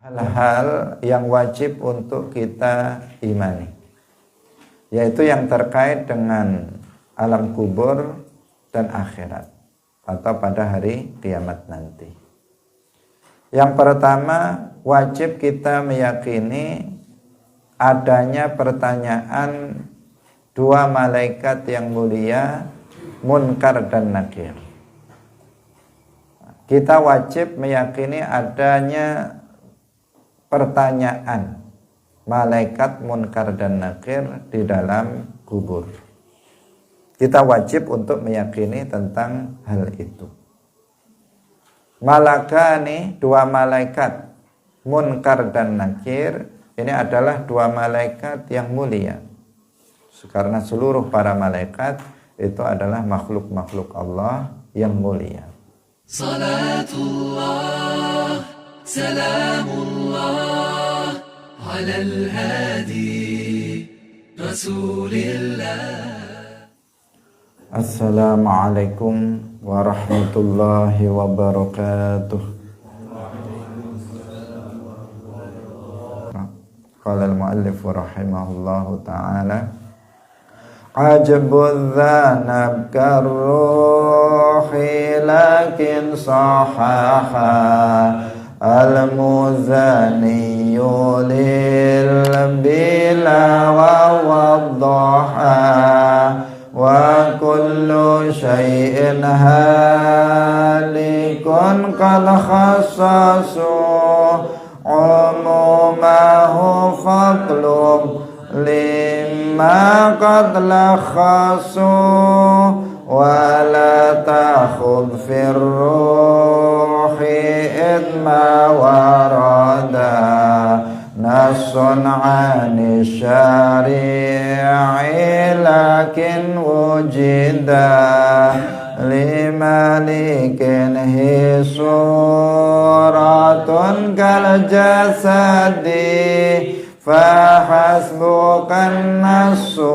hal-hal yang wajib untuk kita imani, yaitu yang terkait dengan alam kubur dan akhirat atau pada hari kiamat nanti. Yang pertama, wajib kita meyakini adanya pertanyaan dua malaikat yang mulia, Munkar dan Nakir. Kita wajib meyakini adanya pertanyaan malaikat Munkar dan Nakir di dalam kubur. Kita wajib untuk meyakini tentang hal itu. Malakani, dua malaikat Munkar dan Nakir, ini adalah dua malaikat yang mulia, karena seluruh para malaikat itu adalah makhluk-makhluk Allah yang mulia. Salatullah, salamullah ala al-hadi Rasulillah. Assalamualaikum warahmatullahi wabarakatuh. Qala al-muallif rahimahullahu ta'ala, ajbun dhanab karruhi lakin sahaha al-muzaniyu lil bila wa waddaha wa kullu syai'in halikun qad khassasu umumahu faqlum lima qad lakhasu wa la takhud fir ruhi idma warada nasun ani syari'i lakin wujida limalikin hi suratun kal jasadi fahasbukan nasu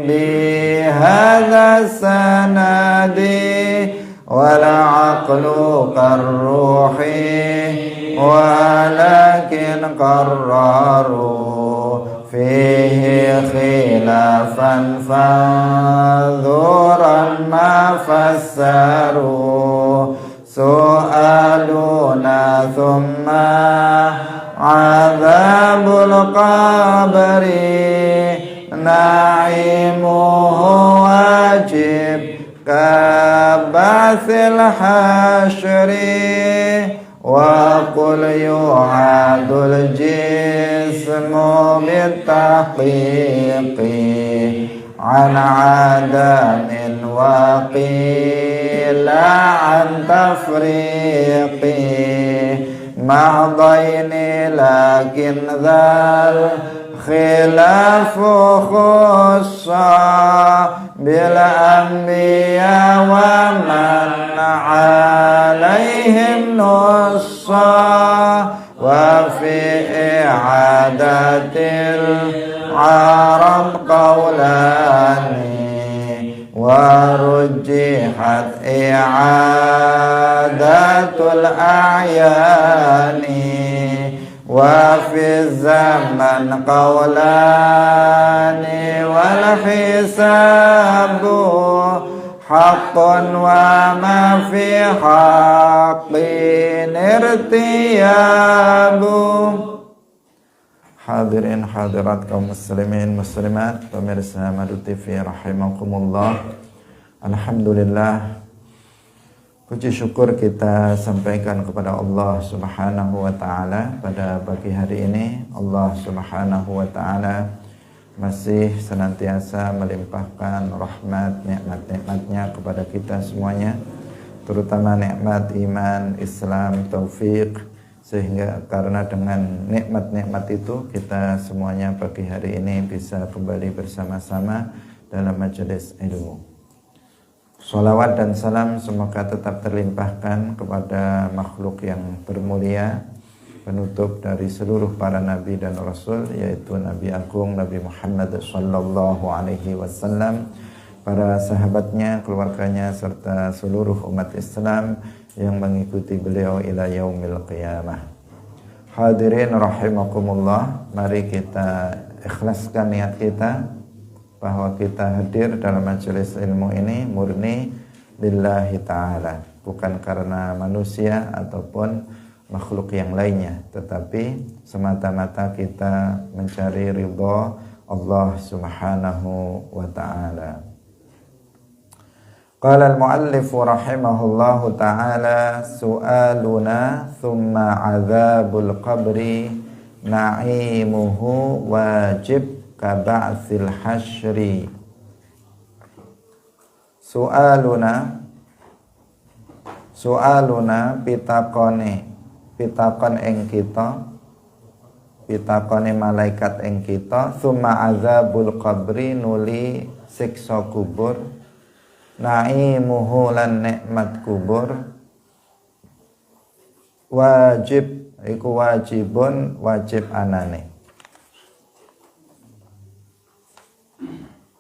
bihadha sanadi wala aqlu karruhi walakin qarraru fihi khilafan fadhuran ma fassaru su'aluna thumma azabul qabri na'imuhu wajib kabasil hasyri wa qul yu'adul jismu bitahqiqi an adamin wa qila an tafriqi ma'daini lakin dhal khilafu khussa bil anbiya wa man alaihim nussa wa fi i'adatil arab qawlani wa rujjihat i'adatul a'yani wa fi zaman qawlani wal hisabu haqqun wa ma fi haqqin irtiyabu. Hadirin hadirat kaum muslimin muslimat, pemirsa Madu TV rahimakumullah. Alhamdulillah, puji syukur kita sampaikan kepada Allah Subhanahu wa ta'ala pada pagi hari ini. Allah Subhanahu wa ta'ala masih senantiasa melimpahkan rahmat nikmat-nikmatnya kepada kita semuanya, terutama nikmat iman, Islam, taufik, sehingga karena dengan nikmat-nikmat itu kita semuanya pagi hari ini bisa kembali bersama-sama dalam majelis ilmu. Sholawat dan salam semoga tetap terlimpahkan kepada makhluk yang bermulia, penutup dari seluruh para nabi dan rasul, yaitu Nabi Agung Nabi Muhammad sallallahu alaihi wasallam, para sahabatnya, keluarganya, serta seluruh umat Islam yang mengikuti beliau ila yaumil qiyamah. Hadirin rahimakumullah, mari kita ikhlaskan niat kita bahwa kita hadir dalam majelis ilmu ini murni lillahi ta'ala, bukan karena manusia ataupun makhluk yang lainnya, tetapi semata-mata kita mencari ridha Allah subhanahu wa ta'ala. Qala al-muallif rahimahullahu ta'ala, su'aluna thumma 'adzabul qabri na'imuhu wajib ka ba'tsil hasyri. Su'aluna pitakon ing kita, pitakone malaikat ing kita, thumma 'adzabul qabri nuli siksa kubur, na'imuhu lan nikmat kubur, wajib iku wajibun wajib anane,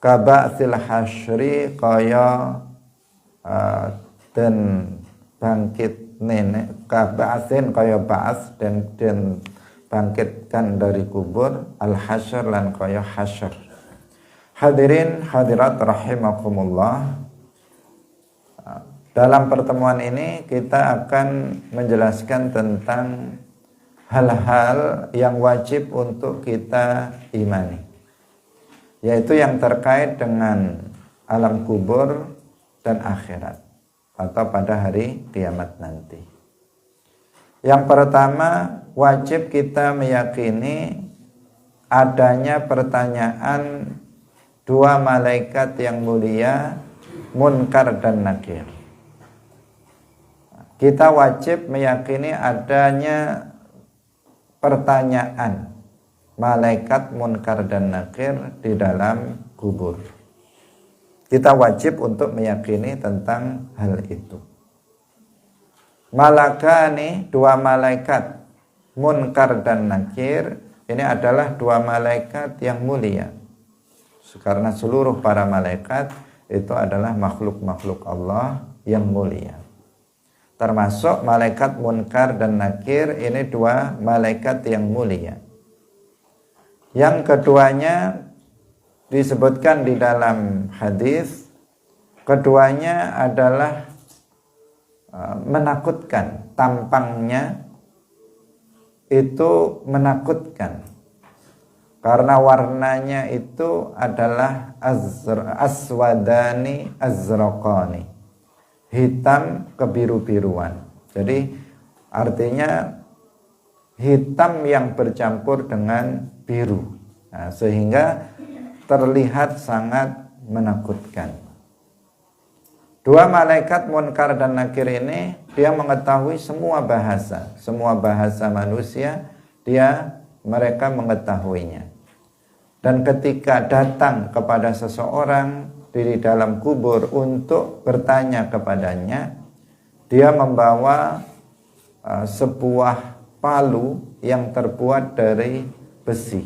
kaba'sil hasyri kaya dan bangkit nenek, kaba'sin kaya ba'as dan bangkitkan dari kubur, al hasyr lan kaya hasyr. Hadirin hadirat rahimakumullah, dalam pertemuan ini kita akan menjelaskan tentang hal-hal yang wajib untuk kita imani, yaitu yang terkait dengan alam kubur dan akhirat atau pada hari kiamat nanti. Yang pertama, wajib kita meyakini adanya pertanyaan dua malaikat yang mulia, Munkar dan Nakir. Kita wajib meyakini adanya pertanyaan malaikat Munkar dan Nakir di dalam kubur. Kita wajib untuk meyakini tentang hal itu. Malakani, dua malaikat Munkar dan Nakir, ini adalah dua malaikat yang mulia, karena seluruh para malaikat itu adalah makhluk-makhluk Allah yang mulia. Termasuk malaikat Munkar dan Nakir, ini dua malaikat yang mulia. Yang keduanya disebutkan di dalam hadis, keduanya adalah menakutkan, tampangnya itu menakutkan karena warnanya itu adalah aswadani azraqani, hitam kebiru-biruan. Jadi artinya hitam yang bercampur dengan biru, sehingga terlihat sangat menakutkan. Dua malaikat Munkar dan Nakir ini, dia mengetahui semua bahasa manusia, mereka mengetahuinya. Dan ketika datang kepada seseorang di dalam kubur untuk bertanya kepadanya, dia membawa sebuah palu yang terbuat dari besi.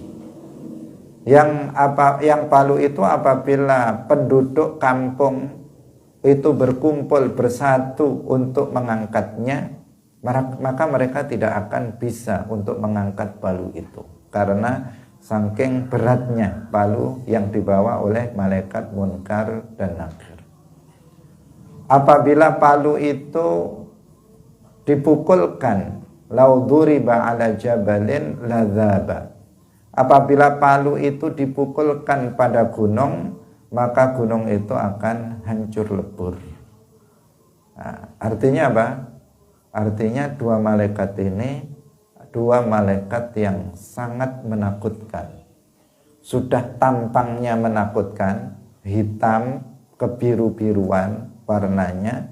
Yang palu itu apabila penduduk kampung itu berkumpul bersatu untuk mengangkatnya, maka mereka tidak akan bisa untuk mengangkat palu itu karena saking beratnya palu yang dibawa oleh malaikat Munkar dan Nakir. Apabila palu itu dipukulkan, lauduriba ala jabalin ladzaba. Apabila palu itu dipukulkan pada gunung, maka gunung itu akan hancur lebur. Artinya apa? Artinya dua malaikat ini, dua malaikat yang sangat menakutkan. Sudah tampangnya menakutkan, hitam kebiru-biruan warnanya.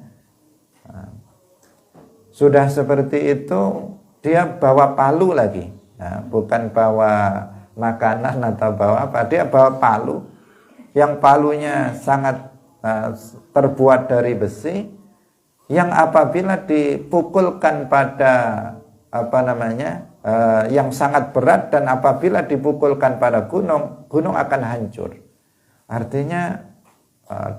Sudah seperti itu, dia bawa palu lagi. Bukan bawa makanan atau bawa apa, dia bawa palu. Yang palunya sangat terbuat dari besi, yang apabila dipukulkan pada yang sangat berat, dan apabila dipukulkan pada gunung akan hancur. Artinya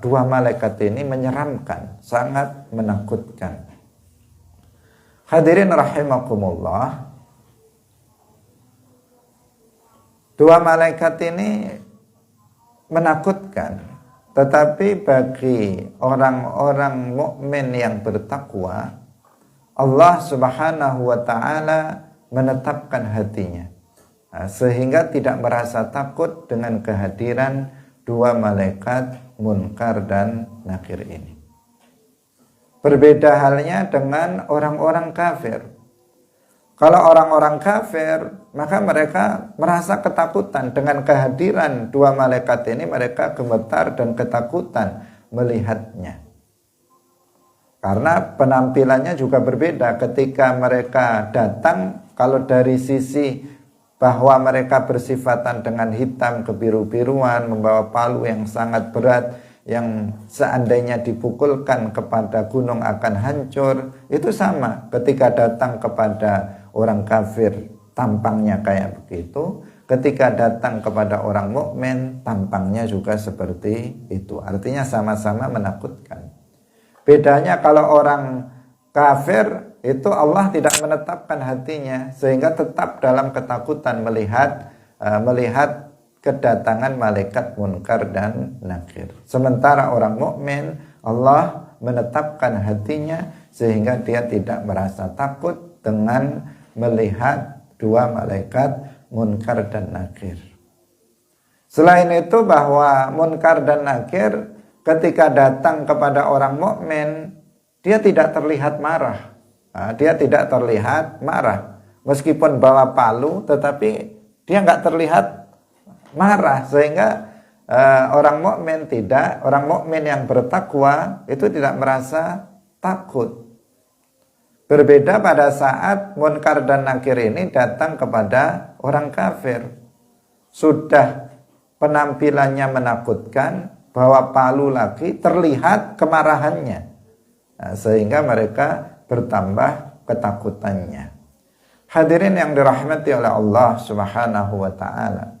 dua malaikat ini menyeramkan, sangat menakutkan. Hadirin rahimakumullah, Dua malaikat ini menakutkan, tetapi bagi orang-orang mukmin yang bertakwa, Allah Subhanahu wa taala menetapkan hatinya, sehingga tidak merasa takut dengan kehadiran dua malaikat Munkar dan Nakir ini. Berbeda halnya dengan orang-orang kafir. Kalau orang-orang kafir, maka mereka merasa ketakutan dengan kehadiran dua malaikat ini. Mereka gemetar dan ketakutan melihatnya. Karena penampilannya juga berbeda. Ketika mereka datang, kalau dari sisi bahwa mereka bersifatan dengan hitam kebiru-biruan, membawa palu yang sangat berat, yang seandainya dipukulkan kepada gunung akan hancur, itu sama. Ketika datang kepada orang kafir tampangnya kayak begitu, ketika datang kepada orang mukmin tampangnya juga seperti itu. Artinya sama-sama menakutkan. Bedanya kalau orang kafir itu Allah tidak menetapkan hatinya, sehingga tetap dalam ketakutan melihat kedatangan malaikat Munkar dan Nakir. Sementara orang mukmin Allah menetapkan hatinya sehingga dia tidak merasa takut dengan melihat dua malaikat Munkar dan Nakir. Selain itu, bahwa Munkar dan Nakir ketika datang kepada orang mukmin, dia tidak terlihat marah. Dia tidak terlihat marah. Meskipun bawa palu, tetapi dia nggak terlihat marah, sehingga orang mukmin yang bertakwa itu tidak merasa takut. Berbeda pada saat Munkar dan Nakir ini datang kepada orang kafir. Sudah penampilannya menakutkan, bawa palu lagi, terlihat kemarahannya. Sehingga mereka bertambah ketakutannya. Hadirin yang dirahmati oleh Allah Subhanahu wa taala.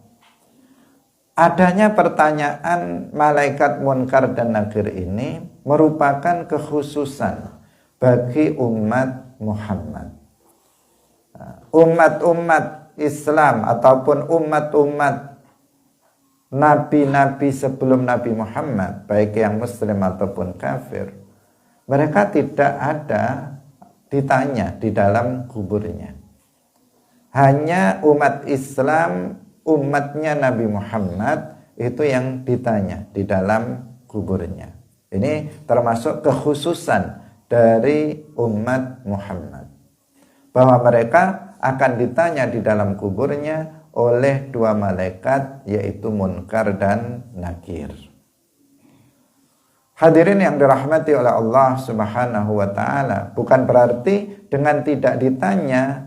Adanya pertanyaan malaikat Munkar dan Nakir ini merupakan kekhususan bagi umat Muhammad. Umat-umat Islam ataupun umat-umat nabi-nabi sebelum Nabi Muhammad, baik yang muslim ataupun kafir, mereka tidak ada ditanya di dalam kuburnya. Hanya umat Islam, umatnya Nabi Muhammad, itu yang ditanya di dalam kuburnya. Ini termasuk kekhususan dari umat Muhammad, bahwa mereka akan ditanya di dalam kuburnya oleh dua malaikat, yaitu Munkar dan Nakir. Hadirin yang dirahmati oleh Allah Subhanahu wa taala, bukan berarti dengan tidak ditanya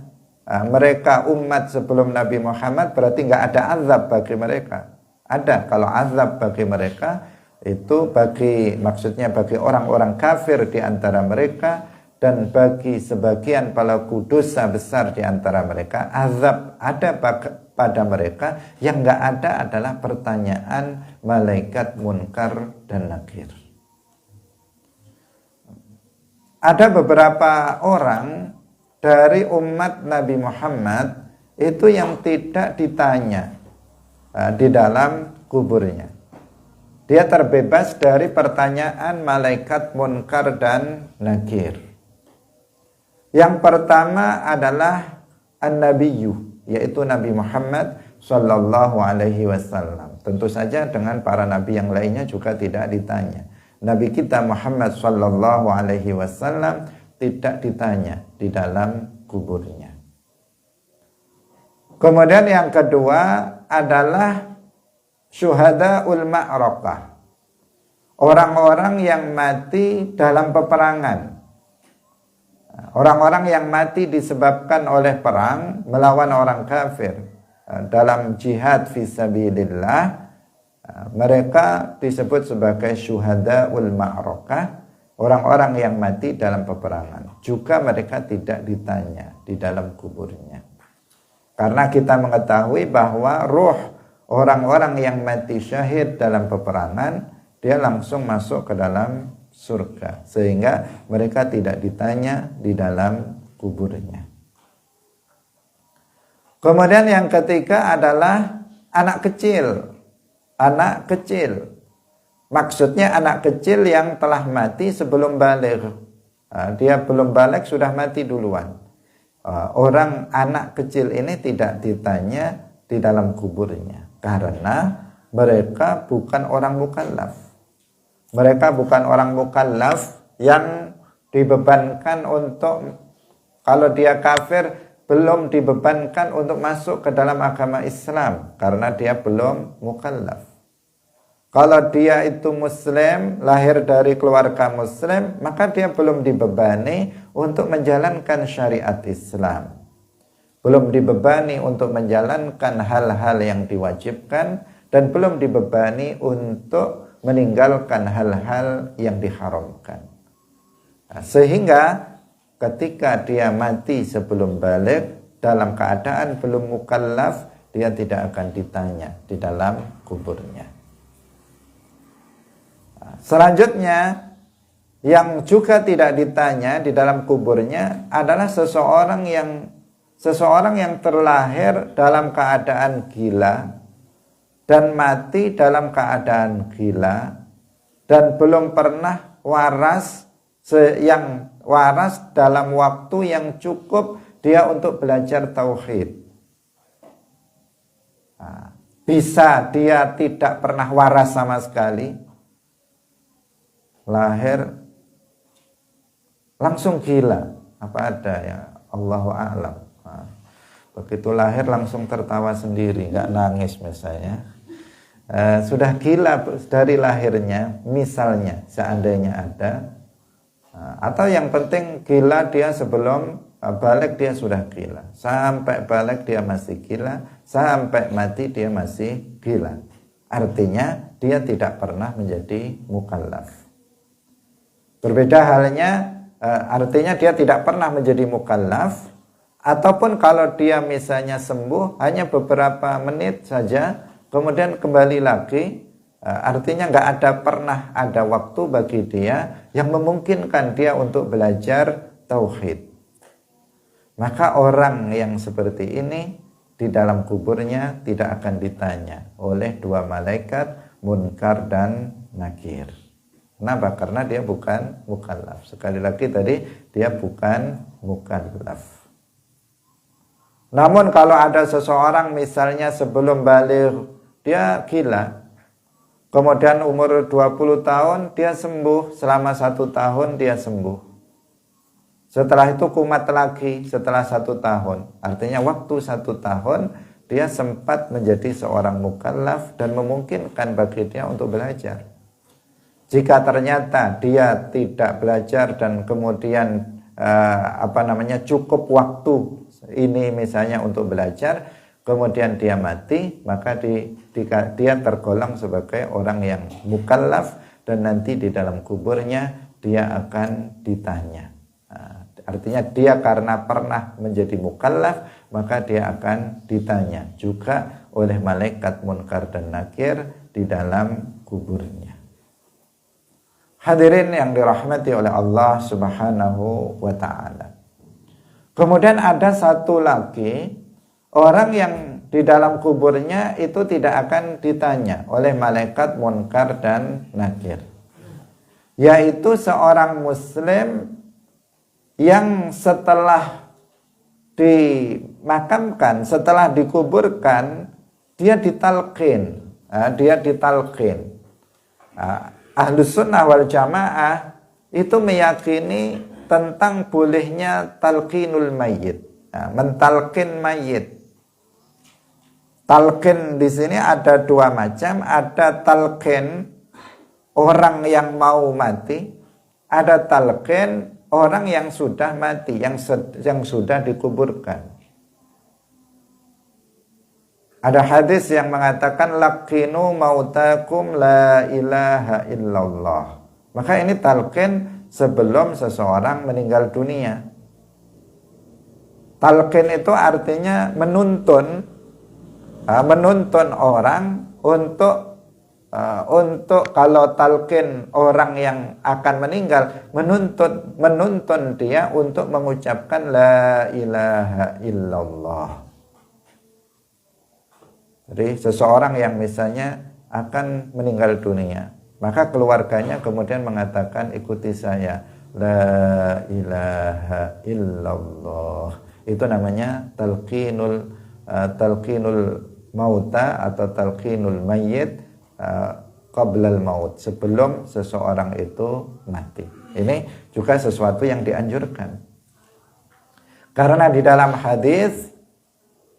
mereka umat sebelum Nabi Muhammad berarti nggak ada azab bagi mereka. Ada. Kalau azab bagi mereka itu maksudnya bagi orang-orang kafir di antara mereka dan bagi sebagian pelaku dosa besar di antara mereka, azab ada pada mereka. Yang nggak ada adalah pertanyaan malaikat Munkar dan Nakir. Ada beberapa orang dari umat Nabi Muhammad itu yang tidak ditanya di dalam kuburnya. Dia terbebas dari pertanyaan malaikat Munkar dan Nakir. Yang pertama adalah An-Nabiyyu, yaitu Nabi Muhammad sallallahu alaihi wasallam. Tentu saja dengan para nabi yang lainnya juga tidak ditanya. Nabi kita Muhammad sallallahu alaihi wasallam tidak ditanya di dalam kuburnya. Kemudian yang kedua adalah syuhadaul ma'rakah, orang-orang yang mati dalam peperangan, orang-orang yang mati disebabkan oleh perang melawan orang kafir dalam jihad fisabilillah. Mereka disebut sebagai syuhadaul ma'rakah, orang-orang yang mati dalam peperangan. Juga mereka tidak ditanya di dalam kuburnya, karena kita mengetahui bahwa ruh orang-orang yang mati syahid dalam peperangan, dia langsung masuk ke dalam surga, sehingga mereka tidak ditanya di dalam kuburnya. Kemudian yang ketiga adalah anak kecil. Anak kecil. Maksudnya anak kecil yang telah mati sebelum baligh. Dia belum baligh sudah mati duluan. Orang anak kecil ini tidak ditanya di dalam kuburnya karena mereka bukan orang mukallaf. Mereka bukan orang mukallaf yang dibebankan untuk, kalau dia kafir belum dibebankan untuk masuk ke dalam agama Islam karena dia belum mukallaf. Kalau dia itu muslim, lahir dari keluarga muslim, maka dia belum dibebani untuk menjalankan syariat Islam. Belum dibebani untuk menjalankan hal-hal yang diwajibkan, dan belum dibebani untuk meninggalkan hal-hal yang diharamkan. Sehingga ketika dia mati sebelum baligh dalam keadaan belum mukallaf, dia tidak akan ditanya di dalam kuburnya. Selanjutnya yang juga tidak ditanya di dalam kuburnya adalah seseorang yang terlahir dalam keadaan gila dan mati dalam keadaan gila dan belum pernah waras dalam waktu yang cukup dia untuk belajar tauhid. Bisa dia tidak pernah waras sama sekali, lahir langsung gila, apa ada ya, Allahu a'lam. Begitu lahir langsung tertawa sendiri, nggak nangis misalnya. Sudah gila dari lahirnya, misalnya seandainya ada. Atau yang penting gila dia sebelum balik dia sudah gila, sampai balik dia masih gila, sampai mati dia masih gila. Artinya dia tidak pernah menjadi mukallaf. Berbeda halnya, artinya dia tidak pernah menjadi mukallaf, ataupun kalau dia misalnya sembuh hanya beberapa menit saja, kemudian kembali lagi, artinya nggak pernah ada waktu bagi dia yang memungkinkan dia untuk belajar tauhid. Maka orang yang seperti ini di dalam kuburnya tidak akan ditanya oleh dua malaikat Munkar dan Nakir. Kenapa? Karena dia bukan mukallaf. Sekali lagi tadi, dia bukan mukallaf. Namun kalau ada seseorang misalnya sebelum baligh dia gila, kemudian umur 20 tahun dia sembuh, selama 1 tahun dia sembuh. Setelah itu kumat lagi setelah 1 tahun. Artinya waktu 1 tahun dia sempat menjadi seorang mukallaf dan memungkinkan bagi dia untuk belajar. Jika ternyata dia tidak belajar dan kemudian cukup waktu ini misalnya untuk belajar, kemudian dia mati, maka dia tergolong sebagai orang yang mukallaf dan nanti di dalam kuburnya dia akan ditanya. Artinya dia karena pernah menjadi mukallaf, maka dia akan ditanya juga oleh malaikat Munkar dan Nakir di dalam kuburnya. Hadirin yang dirahmati oleh Allah Subhanahu wa ta'ala. Kemudian ada satu lagi orang yang di dalam kuburnya itu tidak akan ditanya oleh malaikat Munkar dan Nakir, yaitu seorang muslim yang setelah dimakamkan, setelah dikuburkan, dia ditalqin. Ahlus sunnah wal jamaah itu meyakini tentang bolehnya talqinul mayyit, mentalqin mayit. Talqin di sini ada dua macam, ada talqin orang yang mau mati, ada talqin orang yang sudah mati, yang sudah dikuburkan. Ada hadis yang mengatakan laqinu mautakum la ilaha illallah. Maka ini talqin sebelum seseorang meninggal dunia. Talqin itu artinya menuntun orang untuk kalau talqin orang yang akan meninggal, menuntun dia untuk mengucapkan la ilaha illallah. Jadi seseorang yang misalnya akan meninggal dunia, maka keluarganya kemudian mengatakan ikuti saya, la ilaha illallah. Itu namanya talqinul mauta atau talqinul mayyit qablal maut, sebelum seseorang itu mati. Ini juga sesuatu yang dianjurkan. Karena di dalam hadis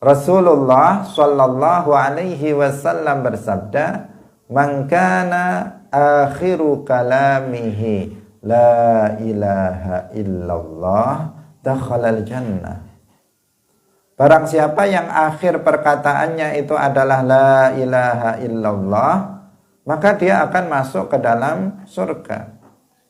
Rasulullah Shallallahu Alaihi Wasallam bersabda, "Man kana akhiru kalamihi la ilaha illallah, dakhalal jannah." Barang siapa yang akhir perkataannya itu adalah la ilaha illallah, maka dia akan masuk ke dalam surga.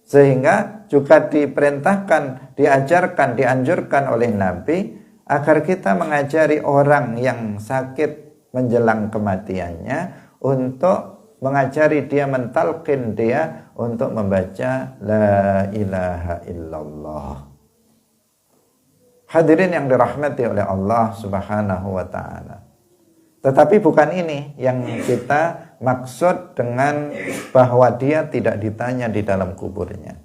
Sehingga juga diperintahkan, diajarkan, dianjurkan oleh Nabi agar kita mengajari orang yang sakit menjelang kematiannya untuk mengajari dia, mentalqin dia untuk membaca la ilaha illallah. Hadirin yang dirahmati oleh Allah Subhanahu wa taala. Tetapi bukan ini yang kita maksud dengan bahwa dia tidak ditanya di dalam kuburnya.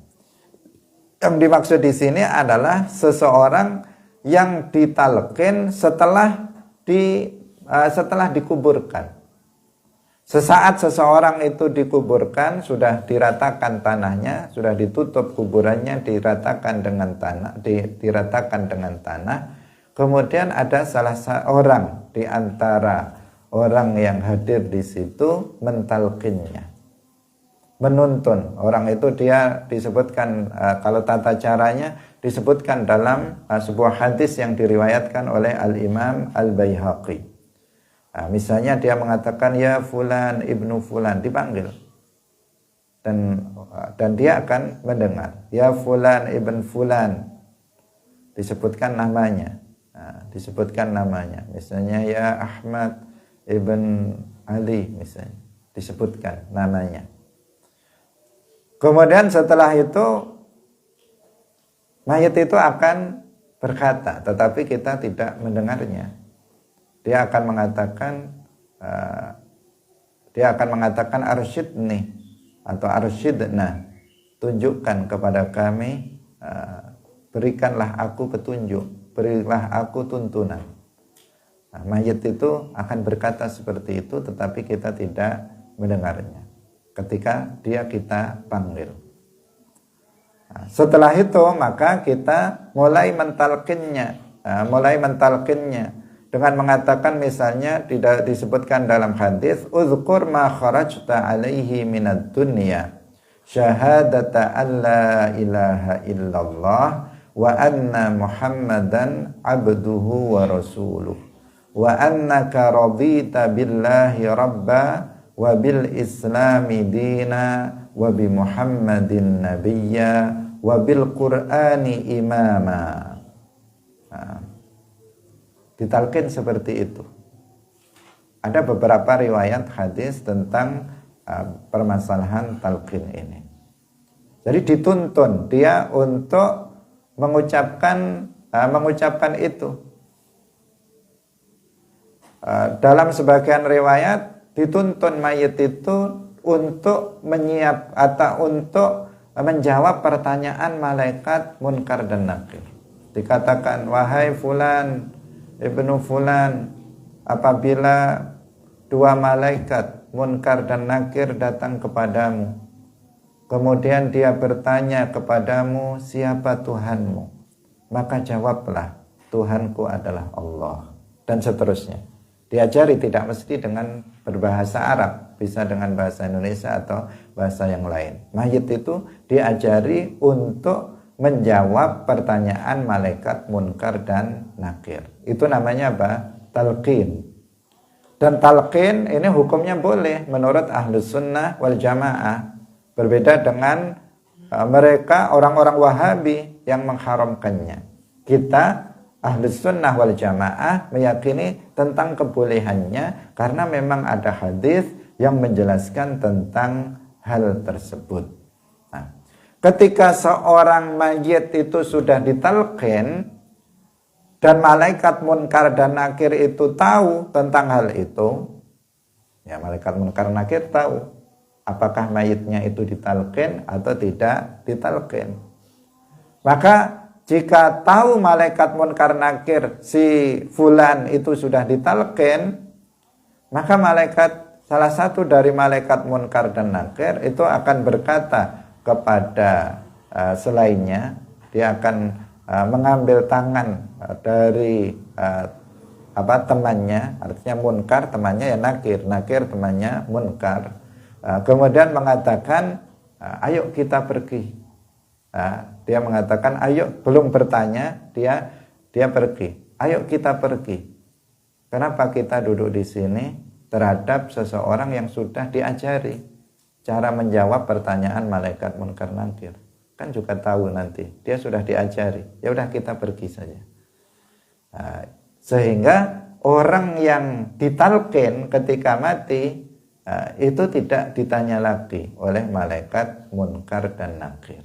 Yang dimaksud di sini adalah seseorang yang ditalqin setelah dikuburkan. Sesaat seseorang itu dikuburkan, sudah diratakan tanahnya, sudah ditutup kuburannya, diratakan dengan tanah. Kemudian ada salah seorang di antara orang yang hadir di situ mentalqinnya, menuntun. Orang itu dia disebutkan, kalau tata caranya disebutkan dalam sebuah hadis yang diriwayatkan oleh Al-Imam Al-Baihaqi. Misalnya dia mengatakan ya fulan ibnu fulan, dipanggil, dan dia akan mendengar ya fulan ibn fulan, disebutkan namanya. Misalnya ya Ahmad ibn Ali, misalnya disebutkan namanya. Kemudian setelah itu mayit itu akan berkata, tetapi kita tidak mendengarnya. Dia akan mengatakan arsyidni atau arsyidna, tunjukkan kepada kami, berikanlah aku petunjuk, berilah aku tuntunan. Mayit itu akan berkata seperti itu, tetapi kita tidak mendengarnya ketika kita panggil. Setelah itu maka kita mulai mentalqinnya dengan mengatakan, misalnya tidak disebutkan dalam hadis, uzkur ma kharajta alaihi minad dunya syahadata an la ilaha illallah wa anna muhammadan abduhu wa rasuluh wa annaka radita billahi rabba wa bil islami dina wa bi muhammadin nabiyya wa bil qur'ani imama. Ditalqin seperti itu. Ada beberapa riwayat hadis tentang permasalahan talqin ini. Jadi dituntun dia untuk mengucapkan itu. Dalam sebagian riwayat dituntun mayit itu untuk untuk menjawab pertanyaan malaikat munkar dan nakir. Dikatakan, wahai fulan ibnu fulan, apabila dua malaikat munkar dan nakir datang kepadamu, kemudian dia bertanya kepadamu, siapa Tuhanmu? Maka jawablah, Tuhanku adalah Allah, dan seterusnya. Diajari tidak mesti dengan berbahasa Arab, bisa dengan bahasa Indonesia atau bahasa yang lain. Mayit itu diajari untuk menjawab pertanyaan malaikat munkar dan nakir. Itu namanya apa? Talqin. Dan talqin ini hukumnya boleh menurut Ahlus Sunnah wal Jamaah. Berbeda dengan mereka orang-orang Wahabi yang mengharamkannya. Kita Ahlus Sunnah wal Jamaah meyakini tentang kebolehannya karena memang ada hadis yang menjelaskan tentang hal tersebut. Ketika seorang mayit itu sudah ditalqin dan malaikat munkar dan nakir itu tahu tentang hal itu, Ya, malaikat munkar nakir tahu apakah mayitnya itu ditalqin atau tidak ditalqin. Maka jika tahu malaikat munkar nakir si fulan itu sudah ditalqin, maka salah satu dari malaikat munkar dan nakir itu akan berkata kepada selainnya, dia akan mengambil tangan dari temannya, artinya munkar temannya ya nakir temannya munkar, kemudian mengatakan ayo kita pergi. Dia mengatakan ayo, belum bertanya, dia pergi, ayo kita pergi. Kenapa kita duduk di sini terhadap seseorang yang sudah diajari cara menjawab pertanyaan malaikat munkar nakir? Kan juga tahu nanti dia sudah diajari, ya udah kita pergi saja. Sehingga orang yang ditalqin ketika mati itu tidak ditanya lagi oleh malaikat munkar dan nakir,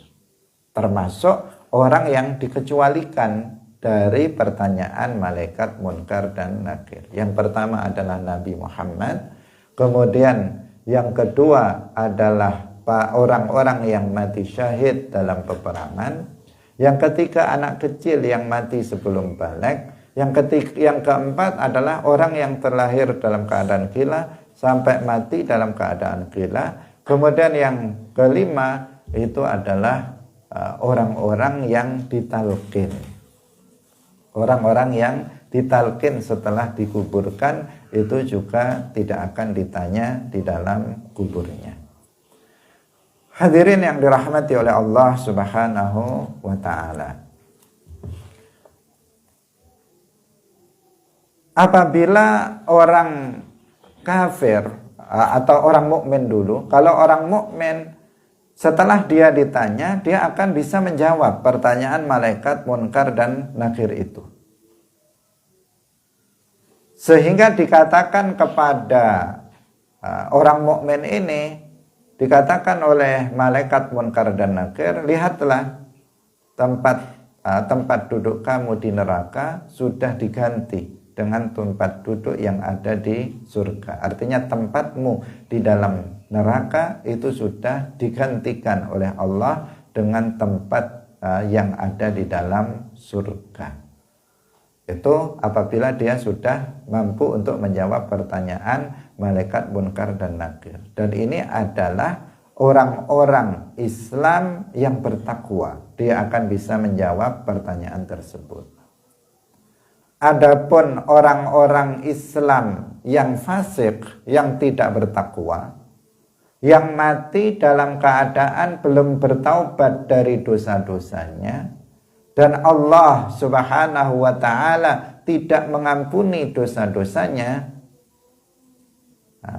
termasuk orang yang dikecualikan dari pertanyaan malaikat munkar dan nakir. Yang pertama adalah Nabi Muhammad, kemudian yang kedua adalah orang-orang yang mati syahid dalam peperangan, yang ketiga anak kecil yang mati sebelum baligh, yang keempat adalah orang yang terlahir dalam keadaan gila sampai mati dalam keadaan gila, kemudian yang kelima itu adalah orang-orang yang ditalqin. Orang-orang yang ditalqin setelah dikuburkan itu juga tidak akan ditanya di dalam kuburnya. Hadirin yang dirahmati oleh Allah Subhanahu wa ta'ala, apabila orang kafir atau orang mukmin dulu, kalau orang mukmin setelah dia ditanya, dia akan bisa menjawab pertanyaan malaikat munkar dan nakir itu. Sehingga dikatakan kepada orang mukmin ini, dikatakan oleh malaikat munkar dan nakir, lihatlah tempat duduk kamu di neraka sudah diganti dengan tempat duduk yang ada di surga. Artinya tempatmu di dalam neraka itu sudah digantikan oleh Allah dengan tempat yang ada di dalam surga. Itu apabila dia sudah mampu untuk menjawab pertanyaan malaikat munkar dan nakir. Dan ini adalah orang-orang Islam yang bertakwa. Dia akan bisa menjawab pertanyaan tersebut. Adapun orang-orang Islam yang fasik, yang tidak bertakwa, yang mati dalam keadaan belum bertaubat dari dosa-dosanya, dan Allah Subhanahu wa ta'ala tidak mengampuni dosa-dosanya,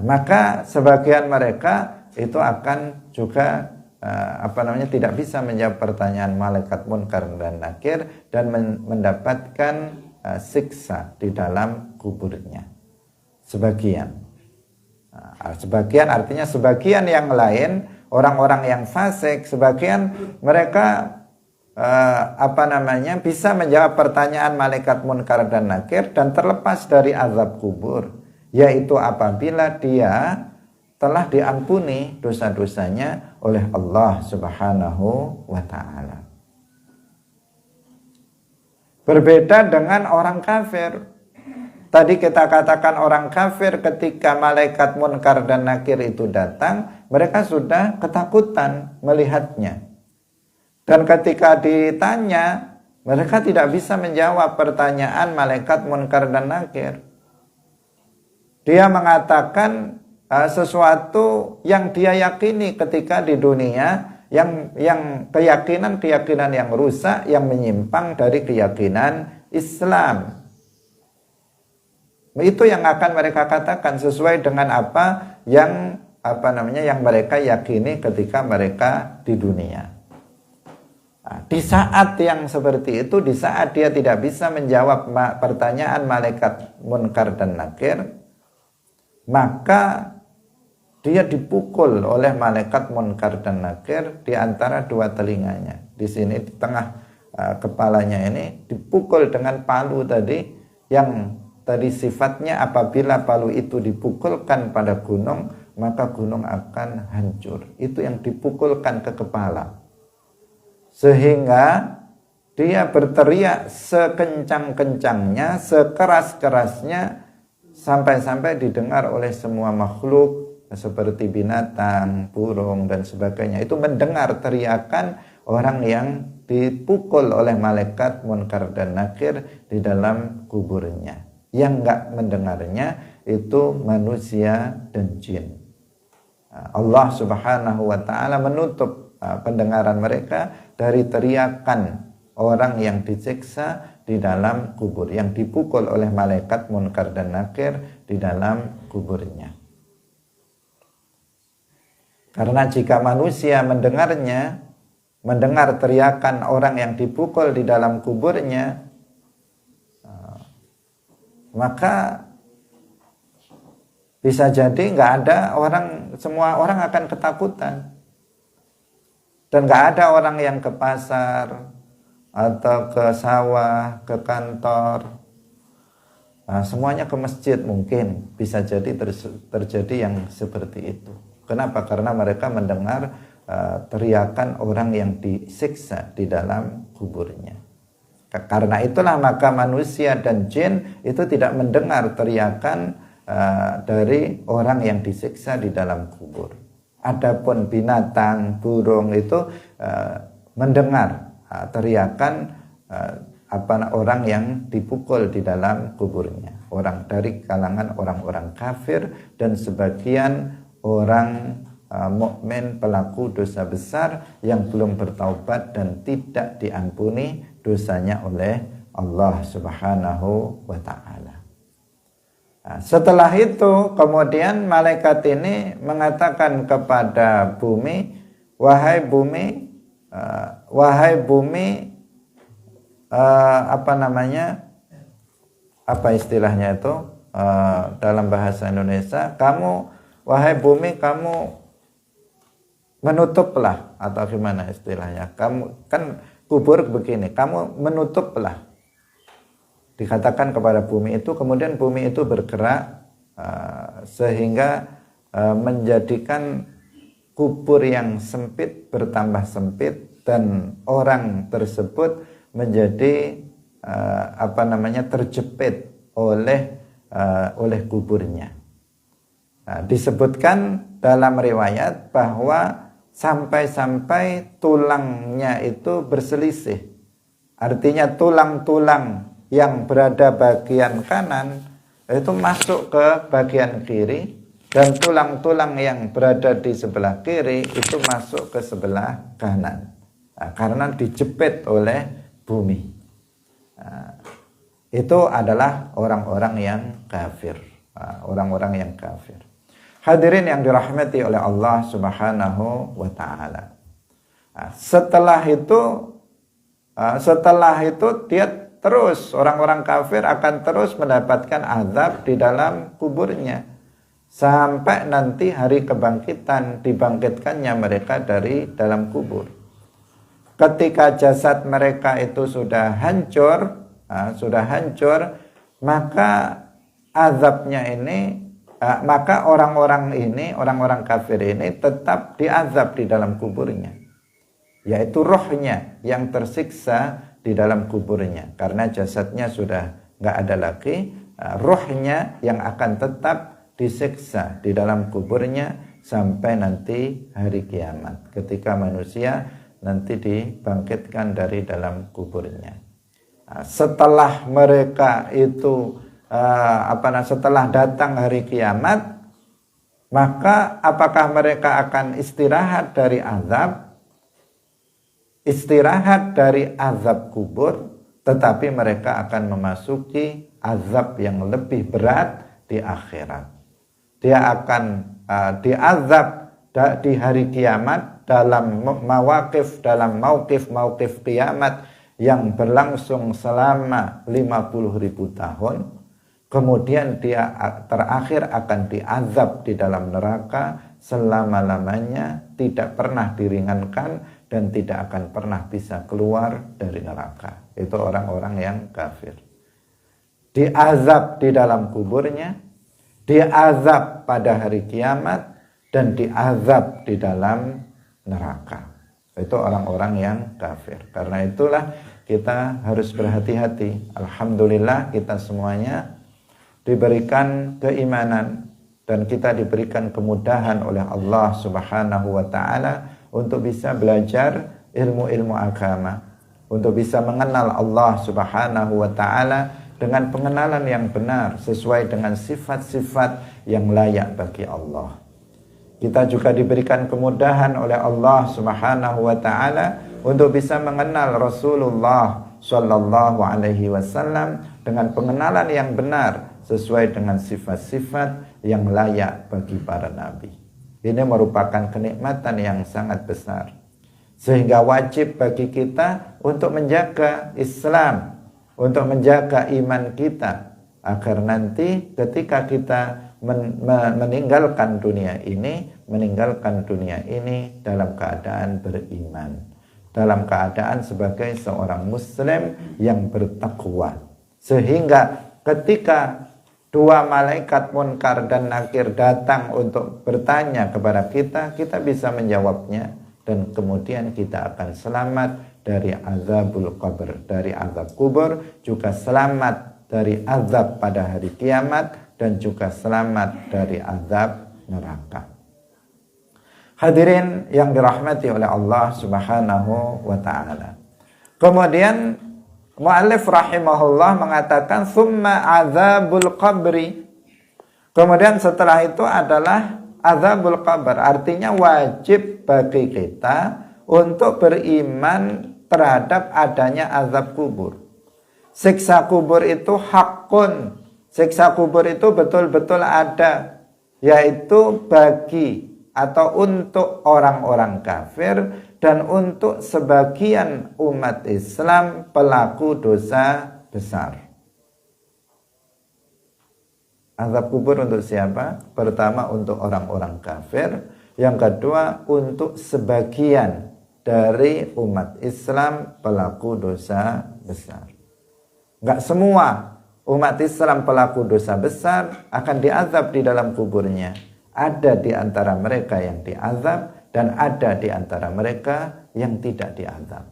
maka sebagian mereka itu akan juga tidak bisa menjawab pertanyaan malaikat munkar dan nakir dan mendapatkan siksa di dalam kuburnya. Sebagian artinya sebagian yang lain, orang-orang yang fasik, sebagian mereka bisa menjawab pertanyaan malaikat munkar dan nakir dan terlepas dari azab kubur, yaitu apabila dia telah diampuni dosa-dosanya oleh Allah Subhanahu wa ta'ala. Berbeda dengan orang kafir. Tadi kita katakan orang kafir ketika malaikat munkar dan nakir itu datang, mereka sudah ketakutan melihatnya. Dan ketika ditanya, mereka tidak bisa menjawab pertanyaan malaikat munkar dan nakir. Dia mengatakan sesuatu yang dia yakini ketika di dunia, yang keyakinan yang rusak, yang menyimpang dari keyakinan Islam. Itu yang akan mereka katakan sesuai dengan apa yang mereka yakini ketika mereka di dunia. Di saat yang seperti itu, di saat dia tidak bisa menjawab pertanyaan malaikat munkar dan nakir, maka dia dipukul oleh malaikat munkar dan nakir di antara dua telinganya. Di sini di tengah kepalanya ini dipukul dengan palu tadi yang tadi sifatnya apabila palu itu dipukulkan pada gunung, maka gunung akan hancur. Itu yang dipukulkan ke kepala. Sehingga dia berteriak sekencang-kencangnya, sekeras-kerasnya, sampai-sampai didengar oleh semua makhluk seperti binatang, burung dan sebagainya. Itu mendengar teriakan orang yang dipukul oleh malaikat Munkar dan Nakir di dalam kuburnya. Yang enggak mendengarnya itu manusia dan jin. Allah Subhanahu wa taala menutup pendengaran mereka dari teriakan orang yang disiksa di dalam kubur, yang dipukul oleh malaikat Munkar dan Nakir di dalam kuburnya. Karena jika manusia mendengar teriakan orang yang dipukul di dalam kuburnya, maka bisa jadi nggak ada orang, semua orang akan ketakutan. Dan nggak ada orang yang ke pasar atau ke sawah, ke kantor. Semuanya ke masjid mungkin. Bisa jadi terjadi yang seperti itu. Kenapa? Karena mereka mendengar teriakan orang yang disiksa di dalam kuburnya. Karena itulah maka manusia dan jin itu tidak mendengar teriakan dari orang yang disiksa di dalam kubur. Adapun binatang, burung itu mendengar teriakan orang yang dipukul di dalam kuburnya. Orang dari kalangan orang-orang kafir dan sebagian orang mukmin pelaku dosa besar yang belum bertaubat dan tidak diampuni dosanya oleh Allah Subhanahu wa taala. Setelah itu kemudian malaikat ini mengatakan kepada bumi, wahai bumi, apa istilahnya itu dalam bahasa Indonesia, wahai bumi, kamu menutuplah, atau gimana istilahnya, kamu kan kubur begini, kamu menutuplah. Dikatakan kepada bumi itu, kemudian bumi itu bergerak sehingga menjadikan kubur yang sempit bertambah sempit, dan orang tersebut menjadi terjepit oleh kuburnya. Disebutkan dalam riwayat bahwa sampai-sampai tulangnya itu berselisih. Artinya tulang-tulang yang berada bagian kanan itu masuk ke bagian kiri, dan tulang-tulang yang berada di sebelah kiri itu masuk ke sebelah kanan. Karena dijepit oleh bumi. Itu adalah orang-orang yang kafir. Orang-orang yang kafir. Hadirin yang dirahmati oleh Allah Subhanahu wa taala. Setelah itu dia terus, orang-orang kafir akan terus mendapatkan azab di dalam kuburnya sampai nanti hari kebangkitan, dibangkitkannya mereka dari dalam kubur. Ketika jasad mereka itu sudah hancur, maka azabnya ini, maka orang-orang kafir ini tetap diazab di dalam kuburnya, yaitu rohnya yang tersiksa di dalam kuburnya, karena jasadnya sudah nggak ada lagi. Rohnya yang akan tetap disiksa di dalam kuburnya sampai nanti hari kiamat, ketika manusia nanti dibangkitkan dari dalam kuburnya. Setelah mereka itu setelah datang hari kiamat, maka apakah mereka akan istirahat dari azab kubur, tetapi mereka akan memasuki azab yang lebih berat di akhirat. Dia akan diazab di hari kiamat dalam mauqif kiamat yang berlangsung selama 50.000 tahun. Kemudian dia terakhir akan diazab di dalam neraka selama-lamanya, tidak pernah diringankan dan tidak akan pernah bisa keluar dari neraka. Itu orang-orang yang kafir. diazab di dalam kuburnya, diazab pada hari kiamat, dan diazab di dalam neraka. Itu orang-orang yang kafir. Karena itulah kita harus berhati-hati. Alhamdulillah kita semuanya diberikan keimanan dan kita diberikan kemudahan oleh Allah Subhanahu wa taala untuk bisa belajar ilmu-ilmu agama, untuk bisa mengenal Allah Subhanahu wa taala dengan pengenalan yang benar sesuai dengan sifat-sifat yang layak bagi Allah. Kita juga diberikan kemudahan oleh Allah Subhanahu wa taala untuk bisa mengenal Rasulullah sallallahu alaihi wasallam dengan pengenalan yang benar sesuai dengan sifat-sifat yang layak bagi para nabi. Ini merupakan kenikmatan yang sangat besar. Sehingga wajib bagi kita untuk menjaga Islam, untuk menjaga iman kita, agar nanti ketika kita meninggalkan dunia ini dalam keadaan beriman, dalam keadaan sebagai seorang muslim yang bertakwa. Sehingga ketika dua malaikat munkar dan nakir datang untuk bertanya kepada kita, kita bisa menjawabnya, dan kemudian kita akan selamat dari azabul qabr, dari azab kubur, juga selamat dari azab pada hari kiamat, dan juga selamat dari azab neraka. Hadirin yang dirahmati oleh Allah Subhanahu wa taala. Kemudian muallif rahimahullah mengatakan summa azabul qabri. Kemudian setelah itu adalah azabul qabr, artinya wajib bagi kita untuk beriman terhadap adanya azab kubur. Siksa kubur itu hakun. Siksa kubur itu betul-betul ada, yaitu bagi atau untuk orang-orang kafir dan untuk sebagian umat Islam pelaku dosa besar. Azab kubur untuk siapa? Pertama untuk orang-orang kafir, yang kedua untuk sebagian dari umat Islam pelaku dosa besar. Enggak semua umat Islam pelaku dosa besar akan diazab di dalam kuburnya. Ada di antara mereka yang diazab dan ada di antara mereka yang tidak diazab.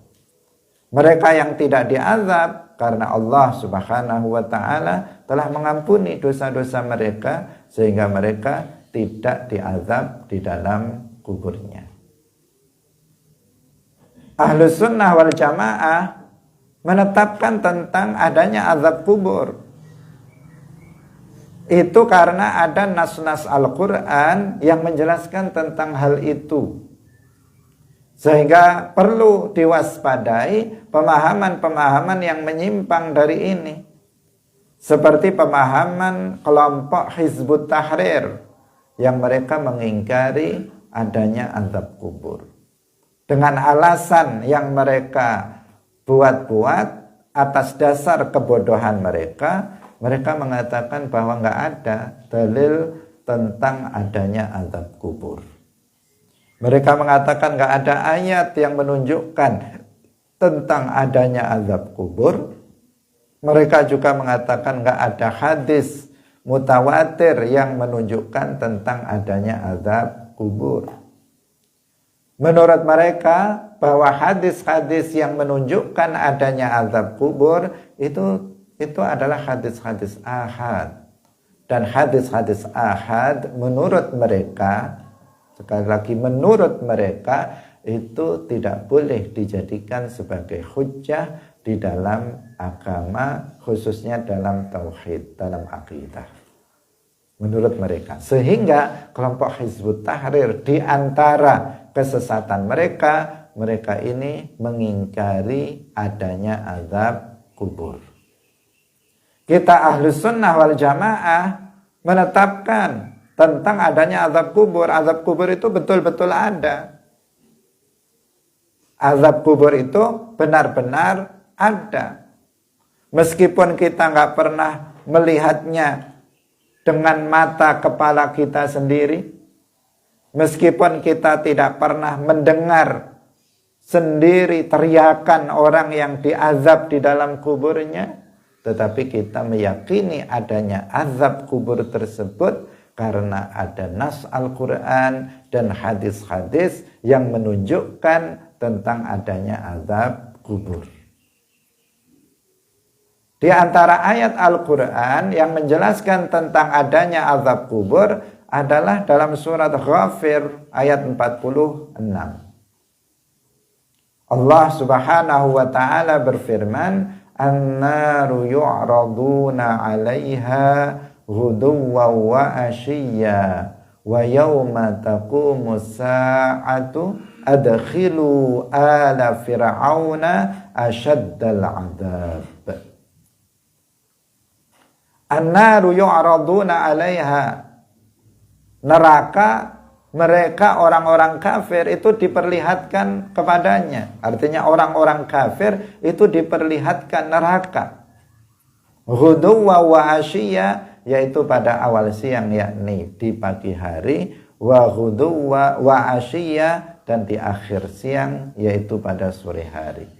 Mereka yang tidak diazab karena Allah Subhanahu wa taala telah mengampuni dosa-dosa mereka sehingga mereka tidak diazab di dalam kuburnya. Ahlus sunnah wal jamaah menetapkan tentang adanya azab kubur. Itu karena ada nas-nas Al-Quran yang menjelaskan tentang hal itu. Sehingga perlu diwaspadai pemahaman-pemahaman yang menyimpang dari ini. Seperti pemahaman kelompok Hizbut Tahrir yang mereka mengingkari adanya azab kubur. Dengan alasan yang mereka buat-buat atas dasar kebodohan mereka, mereka mengatakan bahwa nggak ada dalil tentang adanya azab kubur. Mereka mengatakan nggak ada ayat yang menunjukkan tentang adanya azab kubur. Mereka juga mengatakan nggak ada hadis mutawatir yang menunjukkan tentang adanya azab kubur. Menurut mereka bahwa hadis-hadis yang menunjukkan adanya azab kubur itu adalah hadis-hadis ahad. Dan hadis-hadis ahad menurut mereka, sekali lagi menurut mereka, itu tidak boleh dijadikan sebagai hujjah di dalam agama, khususnya dalam tauhid, dalam akidah. Menurut mereka. Sehingga kelompok Hizbut Tahrir di antara kesesatan mereka, mereka ini mengingkari adanya azab kubur. Kita Ahlus Sunnah wal Jamaah menetapkan tentang adanya azab kubur. Azab kubur itu betul-betul ada. Azab kubur itu benar-benar ada. Meskipun kita nggak pernah melihatnya dengan mata kepala kita sendiri, meskipun kita tidak pernah mendengar sendiri teriakan orang yang diazab di dalam kuburnya, tetapi kita meyakini adanya azab kubur tersebut karena ada nas Al-Quran dan hadis-hadis yang menunjukkan tentang adanya azab kubur. Di antara ayat Al-Quran yang menjelaskan tentang adanya azab kubur adalah dalam surat Ghafir ayat 46. Allah Subhanahu wa taala berfirman, "An-naru yu'raduna 'alaiha ghuduwwan wa 'ashiyya wa yawma taqumus sa'atu adkhilu ala fir'auna ashaddal 'adzab." An-naru yu'raduna 'alaiha. Neraka, mereka orang-orang kafir itu diperlihatkan kepadanya. Artinya orang-orang kafir itu diperlihatkan neraka. Ghuduwwa wa 'ashiyya, yaitu pada awal siang, yakni di pagi hari, wa ghuduwwa wa 'ashiyya, dan di akhir siang, yaitu pada sore hari.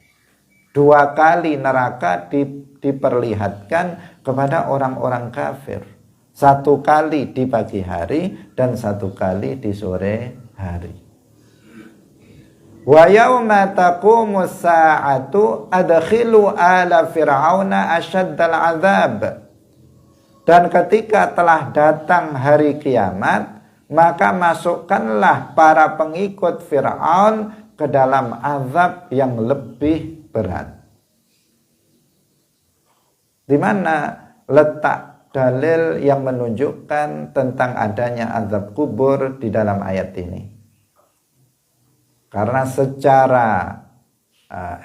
2 kali neraka diperlihatkan kepada orang-orang kafir. 1 kali di pagi hari dan 1 kali di sore hari. Wa yauma taqumus sa'atu adkhilu ala fir'auna asyaddal 'adzab. Dan ketika telah datang hari kiamat, maka masukkanlah para pengikut Fir'aun ke dalam azab yang lebih berat. Di mana letak dalil yang menunjukkan tentang adanya azab kubur di dalam ayat ini? Karena secara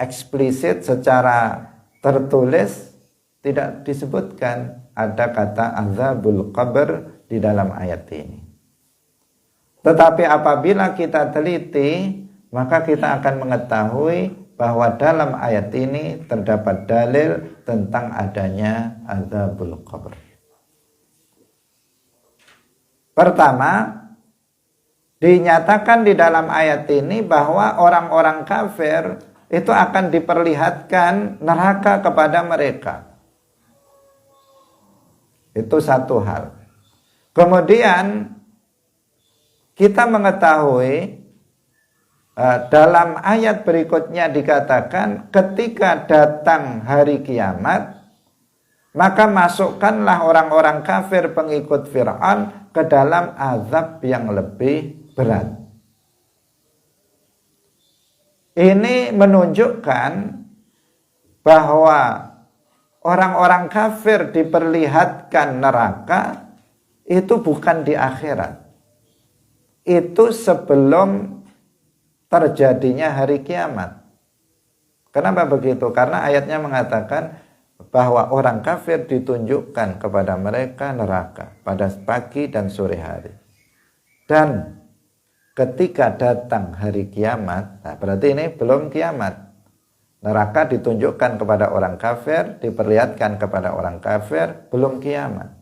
eksplisit, secara tertulis tidak disebutkan ada kata azabul qabr di dalam ayat ini. Tetapi apabila kita teliti, maka kita akan mengetahui bahwa dalam ayat ini terdapat dalil tentang adanya azabul qabr. Pertama, dinyatakan di dalam ayat ini bahwa orang-orang kafir itu akan diperlihatkan neraka kepada mereka. Itu satu hal. Kemudian kita mengetahui dalam ayat berikutnya dikatakan ketika datang hari kiamat, maka masukkanlah orang-orang kafir pengikut Fir'aun ke dalam azab yang lebih berat. Ini menunjukkan bahwa orang-orang kafir diperlihatkan neraka itu bukan di akhirat. Itu sebelum terjadinya hari kiamat. Kenapa begitu? Karena ayatnya mengatakan bahwa orang kafir ditunjukkan kepada mereka neraka pada pagi dan sore hari. Dan ketika datang hari kiamat, nah berarti ini belum kiamat. Neraka ditunjukkan kepada orang kafir, diperlihatkan kepada orang kafir, belum kiamat.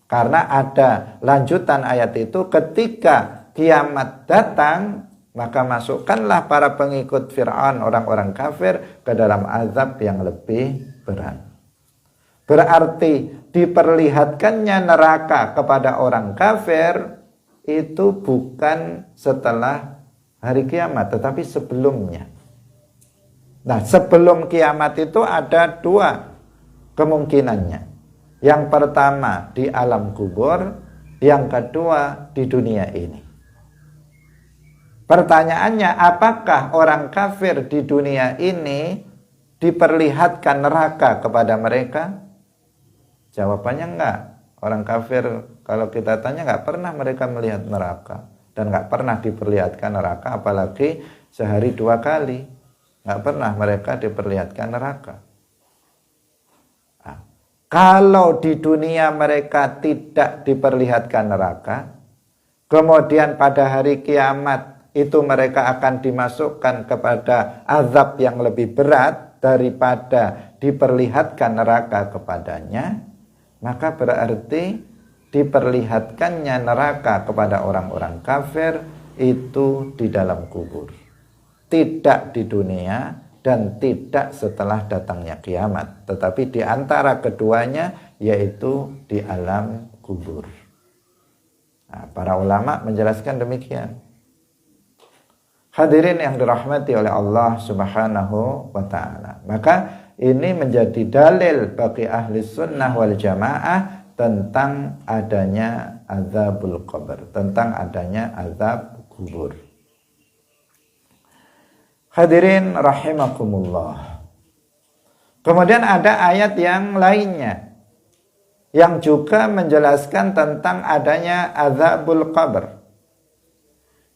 Karena ada lanjutan ayat itu, ketika kiamat datang, maka masukkanlah para pengikut Fir'aun, orang-orang kafir, ke dalam azab yang lebih berat. Berarti diperlihatkannya neraka kepada orang kafir itu bukan setelah hari kiamat, tetapi sebelumnya. Nah, sebelum kiamat itu ada 2 kemungkinannya. Yang pertama di alam kubur, yang kedua di dunia ini. Pertanyaannya, apakah orang kafir di dunia ini diperlihatkan neraka kepada mereka? Jawabannya enggak. Orang kafir kalau kita tanya enggak pernah mereka melihat neraka. Dan enggak pernah diperlihatkan neraka, apalagi sehari 2 kali. Enggak pernah mereka diperlihatkan neraka. Nah, kalau di dunia mereka tidak diperlihatkan neraka, kemudian pada hari kiamat itu mereka akan dimasukkan kepada azab yang lebih berat daripada diperlihatkan neraka kepadanya, maka berarti diperlihatkannya neraka kepada orang-orang kafir itu di dalam kubur. Tidak di dunia, dan tidak setelah datangnya kiamat, tetapi di antara keduanya yaitu di alam kubur. Nah, para ulama menjelaskan demikian. Hadirin yang dirahmati oleh Allah Subhanahu wa ta'ala. Maka ini menjadi dalil bagi ahli sunnah wal jamaah tentang adanya azabul qabr, tentang adanya azab kubur. Hadirin rahimakumullah. Kemudian ada ayat yang lainnya yang juga menjelaskan tentang adanya azabul qabr,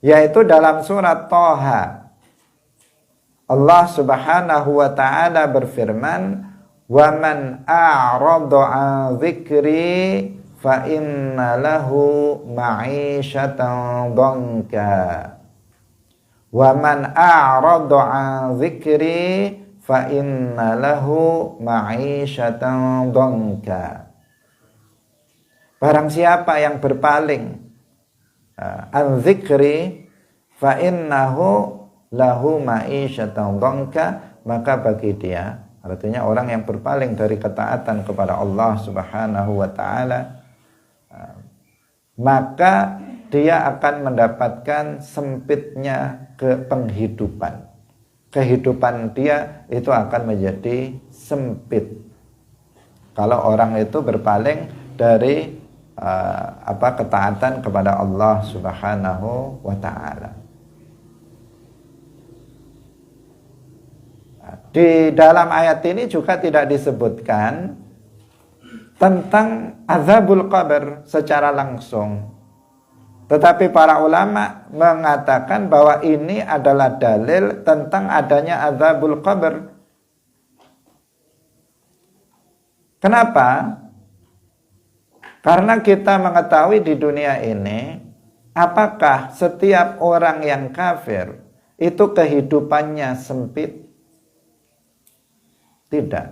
yaitu dalam surat Thaha. Allah Subhanahu wa ta'ala berfirman, "Wa man a'rada 'an dzikri fa inna lahu ma'isyatan dhanka." Wa man a'rada 'an dzikri fa inna lahu ma'isyatan dhanka. Barang siapa yang berpaling an dzikri fa innahu lahu ma'isyatan dhanka, maka bagi dia, artinya orang yang berpaling dari ketaatan kepada Allah Subhanahu wa ta'ala, maka dia akan mendapatkan sempitnya penghidupan. Kehidupan dia itu akan menjadi sempit kalau orang itu berpaling dari ketaatan kepada Allah Subhanahu wa ta'ala. Di dalam ayat ini juga tidak disebutkan tentang azabul qabr secara langsung, tetapi para ulama mengatakan bahwa ini adalah dalil tentang adanya azabul qabr. Kenapa? Karena kita mengetahui di dunia ini, apakah setiap orang yang kafir itu kehidupannya sempit? Tidak.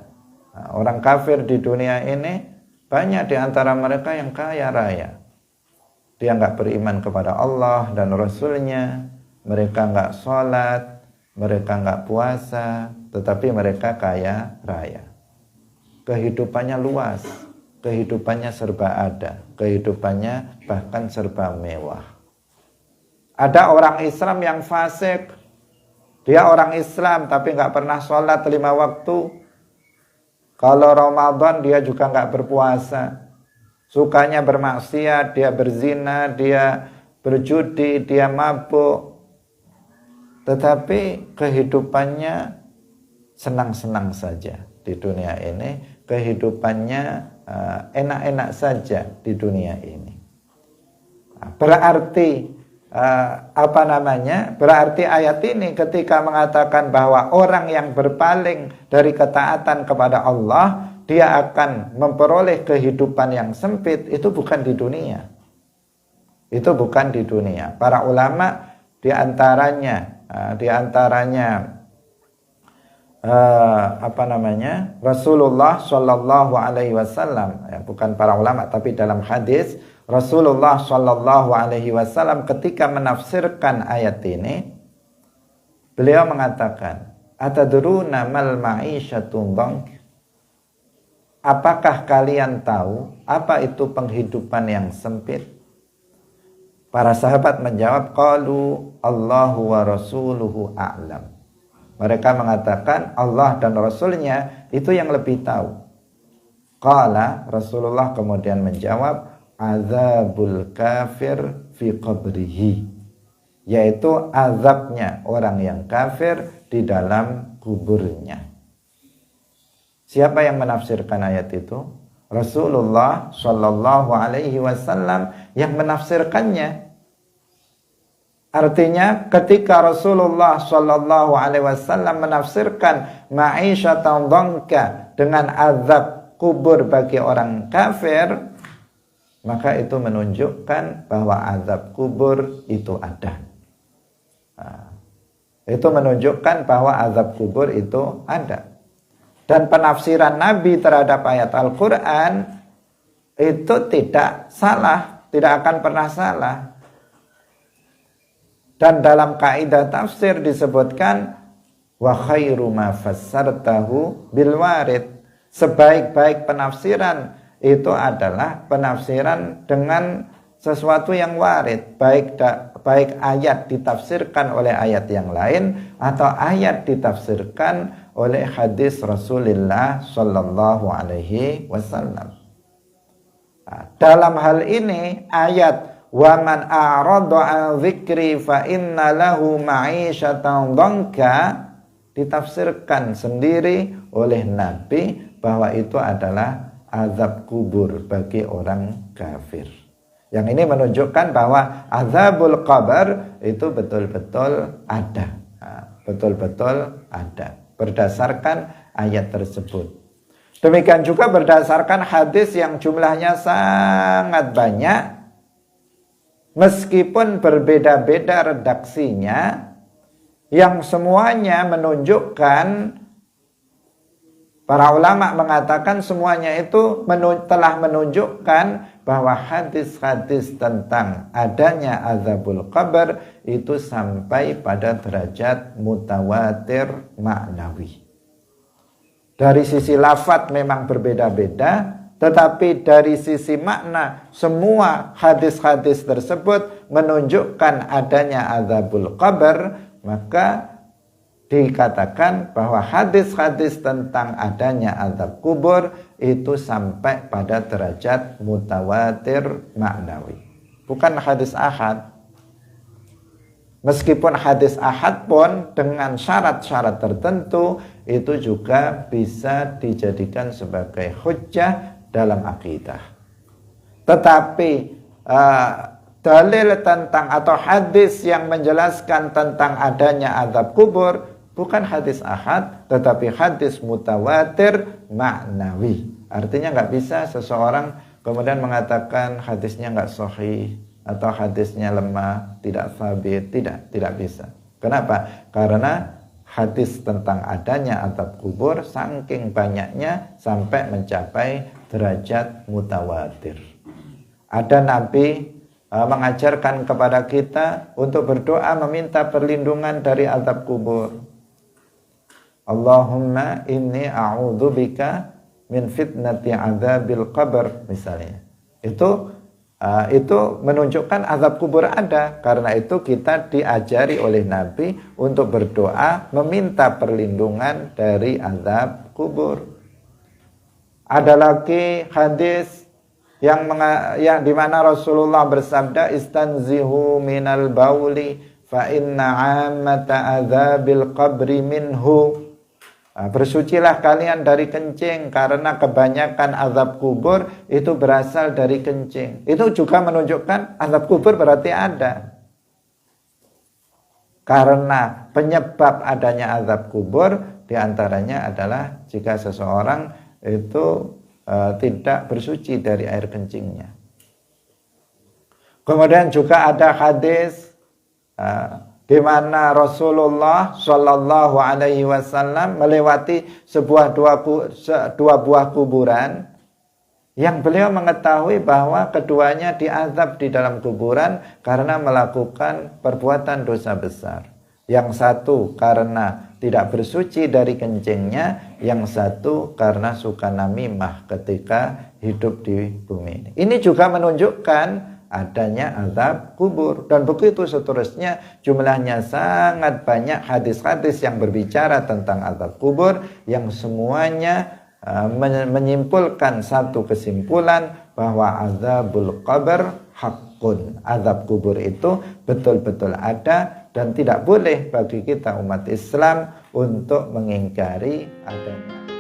Nah, orang kafir di dunia ini banyak di antara mereka yang kaya raya. Dia nggak beriman kepada Allah dan Rasulnya, mereka nggak sholat, mereka nggak puasa, tetapi mereka kaya raya. Kehidupannya luas, kehidupannya serba ada, kehidupannya bahkan serba mewah. Ada orang Islam yang fasik, dia orang Islam tapi nggak pernah sholat 5 waktu. Kalau Ramadan dia juga nggak berpuasa, sukanya bermaksiat, dia berzina, dia berjudi, dia mabuk, tetapi kehidupannya senang-senang saja di dunia ini, kehidupannya enak-enak saja di dunia ini. Berarti berarti ayat ini ketika mengatakan bahwa orang yang berpaling dari ketaatan kepada Allah, dia akan memperoleh kehidupan yang sempit, itu bukan di dunia. Itu bukan di dunia. Para ulama di antaranya Rasulullah Shallallahu Alaihi Wasallam, bukan para ulama tapi dalam hadis Rasulullah Shallallahu Alaihi Wasallam ketika menafsirkan ayat ini, beliau mengatakan, "Atadruna mal ma'isyatun dhank?" Apakah kalian tahu apa itu penghidupan yang sempit? Para sahabat menjawab, "Qalu Allahu wa rasuluhu a'lam." Mereka mengatakan Allah dan Rasulnya itu yang lebih tahu. Qala, Rasulullah kemudian menjawab, azabul kafir fi qabrihi, yaitu azabnya orang yang kafir di dalam kuburnya. Siapa yang menafsirkan ayat itu? Rasulullah Shallallahu Alaihi Wasallam yang menafsirkannya. Artinya ketika Rasulullah Shallallahu Alaihi Wasallam menafsirkan ma'isyatan dhanka dengan azab kubur bagi orang kafir, maka itu menunjukkan bahwa azab kubur itu ada. Itu menunjukkan bahwa azab kubur itu ada. Dan penafsiran Nabi terhadap ayat Al-Quran itu tidak salah, tidak akan pernah salah. Dan dalam kaidah tafsir disebutkan, Wa khairu ma fassartahu bil warid. Sebaik-baik penafsiran itu adalah penafsiran dengan sesuatu yang warid, baik ayat ditafsirkan oleh ayat yang lain atau ayat ditafsirkan oleh hadis Rasulullah sallallahu alaihi wasallam. Dalam hal ini ayat wa man a'rada 'an dzikri fa inna lahu ma'isyatan dhanka ditafsirkan sendiri oleh Nabi bahwa itu adalah azab kubur bagi orang kafir. Yang ini menunjukkan bahwa azabul qabr itu betul-betul ada. Betul-betul ada berdasarkan ayat tersebut. Demikian juga berdasarkan hadis yang jumlahnya sangat banyak, meskipun berbeda-beda redaksinya, yang semuanya menunjukkan, para ulama mengatakan semuanya itu telah menunjukkan bahwa hadis-hadis tentang adanya azabul qabr itu sampai pada derajat mutawatir maknawi. Dari sisi lafadz memang berbeda-beda, tetapi dari sisi makna semua hadis-hadis tersebut menunjukkan adanya azabul qabr, maka dikatakan bahwa hadis-hadis tentang adanya azab kubur itu sampai pada derajat mutawatir maknawi. Bukan hadis ahad. Meskipun hadis ahad pun dengan syarat-syarat tertentu itu juga bisa dijadikan sebagai hujjah dalam akidah. Tetapi dalil tentang atau hadis yang menjelaskan tentang adanya azab kubur bukan hadis ahad, tetapi hadis mutawatir maknawi. Artinya nggak bisa seseorang kemudian mengatakan hadisnya nggak sahih atau hadisnya lemah, tidak sabit, tidak bisa. Kenapa? Karena hadis tentang adanya azab kubur saking banyaknya sampai mencapai derajat mutawatir. Ada Nabi mengajarkan kepada kita untuk berdoa meminta perlindungan dari azab kubur. Allahumma inni a'udzubika min fitnati adzabil qabr misalnya. Itu menunjukkan azab kubur ada. Karena itu kita diajari oleh Nabi untuk berdoa meminta perlindungan dari azab kubur. Ada lagi hadis yang di mana Rasulullah bersabda istanzihu minal bauli fa inna 'ammata adzabil qabri minhu. Bersucilah kalian dari kencing karena kebanyakan azab kubur itu berasal dari kencing. Itu juga menunjukkan azab kubur berarti ada. Karena penyebab adanya azab kubur diantaranya adalah jika seseorang itu tidak bersuci dari air kencingnya. Kemudian juga ada hadis di mana Rasulullah Shallallahu Alaihi Wasallam melewati dua buah kuburan yang beliau mengetahui bahwa keduanya diazab di dalam kuburan karena melakukan perbuatan dosa besar. Yang satu karena tidak bersuci dari kencingnya, yang satu karena suka namimah ketika hidup di bumi ini. Ini juga menunjukkan adanya azab kubur, dan begitu seterusnya. Jumlahnya sangat banyak hadis-hadis yang berbicara tentang azab kubur yang semuanya menyimpulkan satu kesimpulan bahwa azabul qabr hakun. Azab kubur itu betul-betul ada dan tidak boleh bagi kita umat Islam untuk mengingkari adanya.